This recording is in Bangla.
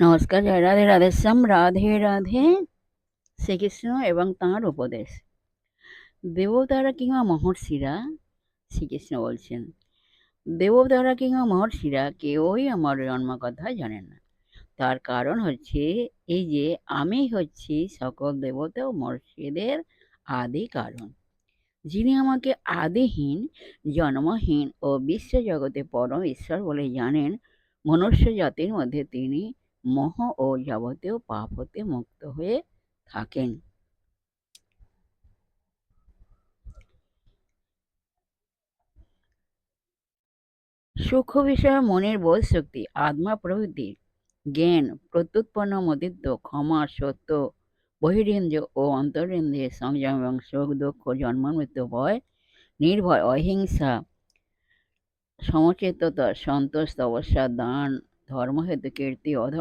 নমস্কার, জয় রাধে রাধেশ্যাম, রাধে রাধে। শ্রীকৃষ্ণ এবং তাঁর উপদেশ। দেবতারা কিংবা মহর্ষিরা, শ্রীকৃষ্ণ বলছেন, দেবতারা কিংবা মহর্ষিরা কেউই আমার জন্ম কথা জানেন না। তার কারণ হচ্ছে এই যে আমি হচ্ছি সকল দেবতা ও মহর্ষিদের আদি কারণ, যিনি আমাকে আদিহীন, জন্মহীন ও বিশ্বজগতে পরম ঈশ্বর বলে জানেন। মনুষ্য জাতির মধ্যে তিনি মোহ ও যাবতীয় পাপ হতে মুক্ত হয়ে থাকেন। সূক্ষ্ম বিষয়ে মনের বোধ শক্তি, আত্মা প্রভৃতি জ্ঞান, প্রত্যুৎপন্ন মদিত্ব, ক্ষমা, সত্য, বহিরেন্দ্রিয় ও অন্তরেন্দ্রিয় সংযম এবং সুখ দুঃখ, জন্ম মৃত্যু, ভয়, নির্ভয়, অহিংসা, সমচেততা, সন্তোষ, তপস্যা, দান, ধর্মহেতু কীর্তি, অধর্ম